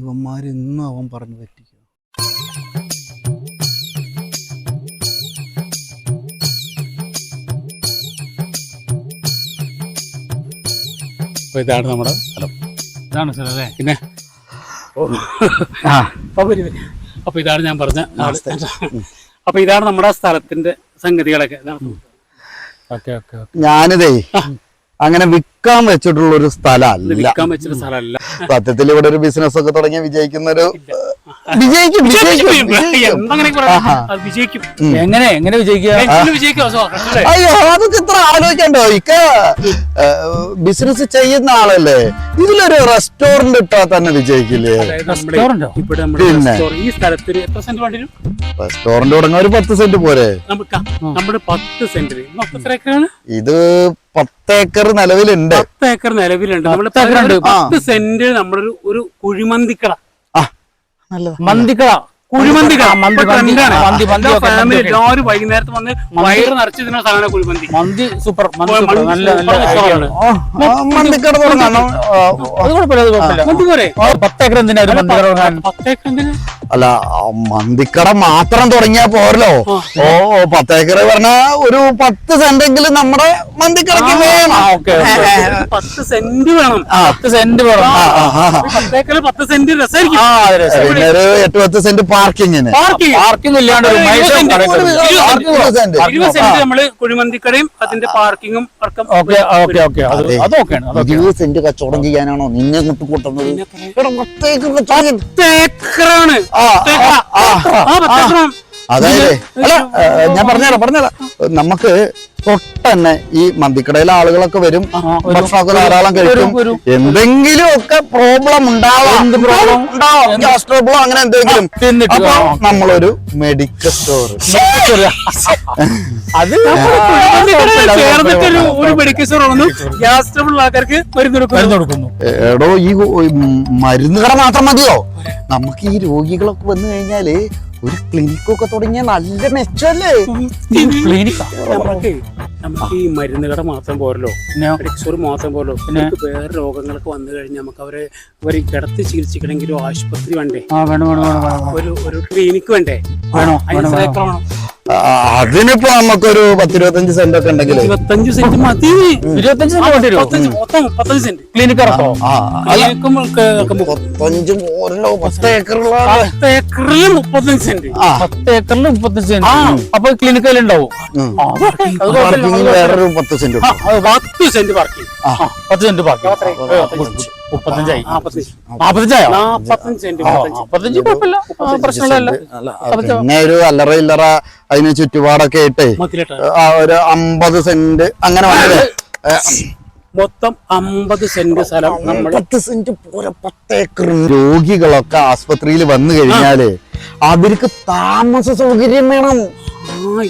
ഇവന്മാരെന്നും അവൻ പറഞ്ഞു പറ്റിക്കും. ഇതാണ് നമ്മുടെ സ്ഥലം. ഇതാണ് സ്ഥലം അല്ലേ? പിന്നെ അപ്പൊ ഇതാണ് ഞാൻ പറഞ്ഞ അപ്പൊ ഇതാണ് നമ്മുടെ സ്ഥലത്തിന്റെ സംഗതികളൊക്കെ. ഞാനിതേ അങ്ങനെ വിൽക്കാൻ വെച്ചിട്ടുള്ള ഒരു സ്ഥലമല്ല. വിൽക്കാൻ വെച്ചിട്ട് സ്ഥലമല്ല. സത്യത്തിൽ ഇവിടെ ഒരു ബിസിനസ് ഒക്കെ തുടങ്ങിയ വിജയിക്കുന്ന ഒരു വിജയിക്കും. എങ്ങനെ വിജയിക്കുക? അയ്യോ, അതൊക്കെ ഇത്ര ആലോചിക്കണ്ടോ? ഇക്ക ബിസിനസ് ചെയ്യുന്ന ആളല്ലേ. ഇതിലൊരു റെസ്റ്റോറന്റ് ഇട്ടാൽ തന്നെ വിജയിക്കില്ലേ? പിന്നെ ഈ സ്ഥലത്തിന് എത്ര സെന്റ് വേണ്ടി വരും? റെസ്റ്റോറന്റ് തുടങ്ങാൻ ഒരു 10 സെന്റ് പോരെ? നമ്മുടെ 10 സെന്റിന് എത്ര ഏക്കറാണ് ഇത്? 10 ഏക്കർ നിലവിലുണ്ട്. 10 ഏക്കർ നിലവിലുണ്ട്. നമ്മുടെ 10 സെന്റ് നമ്മളൊരു ഒരു കുഴിമന്തിക്കട. മന്തിക്കട, ഫാമിലി എല്ലാവരും വൈകുന്നേരത്ത് വന്ന് വയറ് നിറച്ച് തിന്ന സാധനം കുഴിമന്തി. മന്തി സൂപ്പർ. മന്തിക്കട തുടങ്ങാം. 10 ഏക്കർ എന്തിനാ? 10 ഏക്കർ എന്തിനാ? അല്ല, മന്തിക്കട മാത്രം തുടങ്ങിയാ പോരല്ലോ. 10 ഏക്കർ പറഞ്ഞാ ഒരു 10 സെന്റെങ്കിലും നമ്മുടെ മന്തിക്കടക്ക് വേണം. 10 സെന്റ് വേണം. 10 സെന്റ് വേണം. 10 ഏക്കർ 10 സെന്റ് രസമായിരിക്കും. പിന്നെ ഒരു 8-10 സെന്റ് പാർക്കിങ്ങിന്. പാർക്കിംഗ് ഇല്ലാണ്ട് 20 സെന്റ് നമ്മള് കുഴിമന്തിക്കടയും അതിന്റെ പാർക്കിങ്ങും 20 സെന്റ് കച്ചവടം ചെയ്യാനാണോ നിന്നെ കൂട്ടുന്നത്? 10 ഏക്കറാണ്. അതായത് അല്ല, ഞാൻ പറഞ്ഞുതരാം. നമുക്ക് തൊട്ടന്നെ ഈ മന്തിക്കടയിലെ ആളുകളൊക്കെ വരും, ഭക്ഷണമൊക്കെ ധാരാളം കഴിക്കും. എന്തെങ്കിലും ഒക്കെ പ്രോബ്ലം ഉണ്ടാവാം, ഗ്യാസ് ട്രബിളോ അങ്ങനെ എന്തെങ്കിലും. അപ്പൊ നമ്മളൊരു മെഡിക്കൽ സ്റ്റോർ, അത് ഒരു മെഡിക്കൽ സ്റ്റോർ വന്നു, ഗ്യാസ് ട്രബിൾ ആൾക്കാർക്ക് മരുന്ന് കൊടുക്കുന്നു. എടോ, ഈ മരുന്ന് കട മാത്രം മതിയോ? നമുക്ക് ഈ രോഗികളൊക്കെ വന്നു കഴിഞ്ഞാല് ഒരു ക്ലിനിക്കൊക്കെ തുടങ്ങിയ നല്ല മെച്ചല്ലേ? നമുക്ക് ഈ മരുന്ന് കട മാത്രം പോരല്ലോ, മെഡിക്കൽ സ്റ്റോർ മാത്രം പോരല്ലോ. വേറെ രോഗങ്ങളൊക്കെ വന്നു കഴിഞ്ഞാൽ നമുക്ക് അവരെ കിടത്തി ചികിത്സിക്കണമെങ്കിൽ ആശുപത്രി വേണ്ടേ? ഒരു ക്ലിനിക്ക് വേണ്ടേ? അതിനിപ്പോ നമുക്കൊരു 10-25 സെന്റ് ഒക്കെ ഉണ്ടെങ്കിൽ 25 സെന്റ് മതി. 25 സെന്റ് ക്ലിനിക്ക് 10 ഏക്കറിലുള്ള 10 ഏക്കറിൽ 35 സെന്റ്. 10 ഏക്കറിൽ 35 സെന്റ്. അപ്പൊ ക്ലിനിക്കൽ ഉണ്ടാവും. വേറൊരു 10 saint 10 saint parking. 10 saint parking 35 പിന്നെ ഒരു അല്ലറ ഇല്ലറ അതിന് ചുറ്റുപാടൊക്കെ ആയിട്ട് ഒരു 50 സെന്റ് അങ്ങനെ വന്നത്. മൊത്തം 50 സെന്റ് സ്ഥലം. 10 സെന്റ് പോരാ, 10 ഏക്കർ. രോഗികളൊക്കെ ആസ്പത്രിയിൽ വന്നു കഴിഞ്ഞാല് അവർക്ക് താമസ സൗകര്യം വേണം.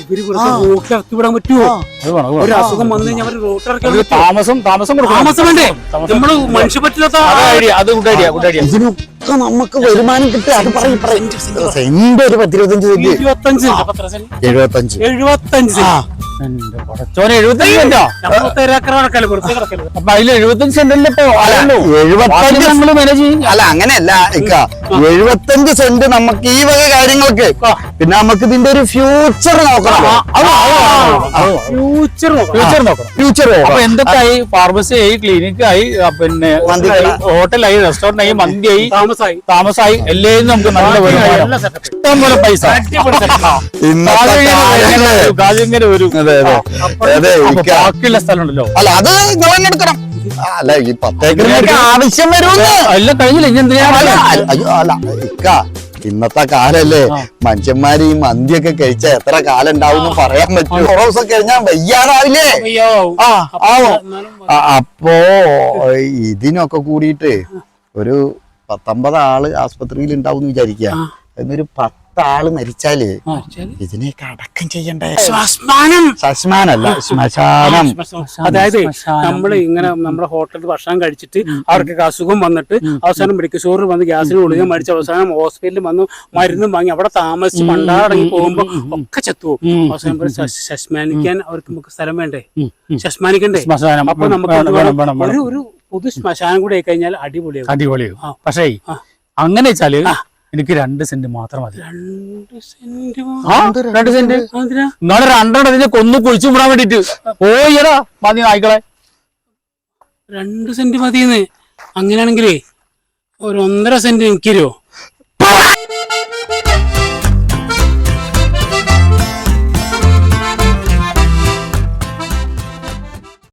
ഇവര് റോട്ടിലിറക്കി വിടാൻ പറ്റുമോ? ഒരു അസുഖം വന്നു കഴിഞ്ഞാൽ റോട്ടിലിറക്കി താമസം വേണ്ടേ? നമ്മള് മനുഷ്യ പറ്റില്ലാത്ത ഇതിനൊക്കെ നമുക്ക് വരുമാനം കിട്ടുക. അത് പറയും സെന്റ് ഒരു 10-25 സെന്റ് 75 അല്ല, അങ്ങനെയല്ല ഇക്ക. 75 സെന്റ് നമുക്ക് ഈ വക കാര്യങ്ങൾക്ക്. പിന്നെ നമുക്ക് ഇതിന്റെ ഒരു ഫ്യൂച്ചർ നോക്കണം. ഫ്യൂച്ചർ അപ്പൊ എന്തൊക്കെയായി? ഫാർമസി ആയി, ക്ലിനിക് ആയി, പിന്നെ ഹോട്ടലായി, റെസ്റ്റോറന്റ് ആയി, മന്തിയായി, താമസമായി. എല്ലാം നമുക്ക് നല്ല വരുമാനം, ഇഷ്ടം പോലെ പൈസ. ഇങ്ങനെ ഒരു ബാക്കിയുള്ള സ്ഥലം ഉണ്ടല്ലോ. അല്ല, അത് എടുക്കണം. അല്ല, ഈ 10 ഏക്കറിനൊക്കെ ആവശ്യം വരുമെന്ന്. എല്ലാം കഴിഞ്ഞില്ല. ഇനി എന്തിനാണ്? അല്ല ഇക്ക, ഇന്നത്തെ കാലല്ലേ മനുഷ്യന്മാര് ഈ മന്തിയൊക്കെ കഴിച്ചാ എത്ര കാലം ഉണ്ടാവും പറയാൻ പറ്റും. കുറേ ദിവസം കഴിഞ്ഞാൽ വയ്യാതാവില്ലേ? അപ്പോ ഇതിനൊക്കെ കൂടിയിട്ട് ഒരു 19 ആള് ആസ്പത്രിയിൽ ഉണ്ടാവും വിചാരിക്കുക. എന്നൊരു 10 ആള് മരിച്ചാല് ഇതിനെയൊക്കെ അടക്കം ചെയ്യണ്ടേ? ശ്മശാനല്ല, ശ്മശാനം. അതായത് നമ്മള് ഇങ്ങനെ നമ്മുടെ ഹോട്ടലിൽ ഭക്ഷണം കഴിച്ചിട്ട് അവർക്ക് അസുഖം വന്നിട്ട് അവസാനം മെഡിക്കൽ സ്റ്റോറിൽ വന്ന് ഗ്യാസിന് ഗുളിക മേടിച്ച് അവസാനം ഹോസ്പിറ്റലിൽ വന്ന് മരുന്നും വാങ്ങി അവിടെ താമസിച്ച് പണ്ടാടങ്ങി പോകുമ്പോ ഒക്കെ ചത്തുപോകും. അവസാനം ശ്മശാനിക്കാൻ അവർക്ക് നമുക്ക് സ്ഥലം വേണ്ടേ? ശ്മശാനിക്കണ്ടേ? അപ്പൊ നമുക്ക് ഒരു പൊതു ശ്മശാനം കൂടെ ആയി കഴിഞ്ഞാൽ അടിപൊളിയാവും. പക്ഷേ അങ്ങനെ വെച്ചാല് എനിക്ക് 2 സെന്റ് മാത്രം മതി. 2 സെന്റ്? ആ 2 സെന്റ് എന്തിനാ? നിങ്ങളെ 2 കൊന്നു കുഴിച്ചു വിടാൻ വേണ്ടിട്ട്. പോയടാ മതി നായ്ക്കളെ. 2 സെന്റ് മതിയെന്ന്. അങ്ങനെയാണെങ്കിലേ ഒരു 1.5 സെന്റ് എനിക്ക് തരുമോ?